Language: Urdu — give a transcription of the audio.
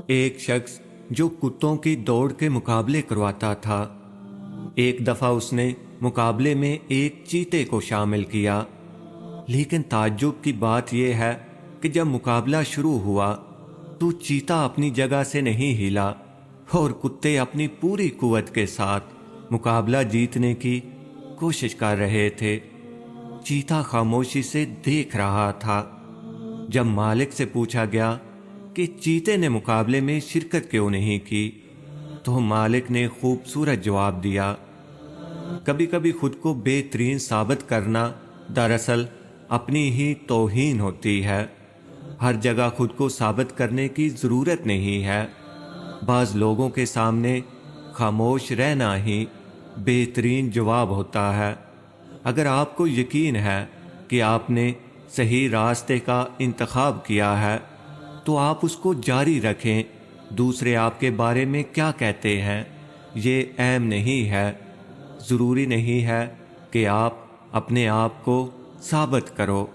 ایک شخص جو کتوں کی دوڑ کے مقابلے کرواتا تھا، ایک دفعہ اس نے مقابلے میں ایک چیتے کو شامل کیا، لیکن تعجب کی بات یہ ہے کہ جب مقابلہ شروع ہوا تو چیتا اپنی جگہ سے نہیں ہلا اور کتے اپنی پوری قوت کے ساتھ مقابلہ جیتنے کی کوشش کر رہے تھے۔ چیتا خاموشی سے دیکھ رہا تھا۔ جب مالک سے پوچھا گیا کہ چیتے نے مقابلے میں شرکت کیوں نہیں کی، تو مالک نے خوبصورت جواب دیا، کبھی کبھی خود کو بہترین ثابت کرنا دراصل اپنی ہی توہین ہوتی ہے۔ ہر جگہ خود کو ثابت کرنے کی ضرورت نہیں ہے۔ بعض لوگوں کے سامنے خاموش رہنا ہی بہترین جواب ہوتا ہے۔ اگر آپ کو یقین ہے کہ آپ نے صحیح راستے کا انتخاب کیا ہے تو آپ اس کو جاری رکھیں۔ دوسرے آپ کے بارے میں کیا کہتے ہیں یہ اہم نہیں ہے۔ ضروری نہیں ہے کہ آپ اپنے آپ کو ثابت کرو۔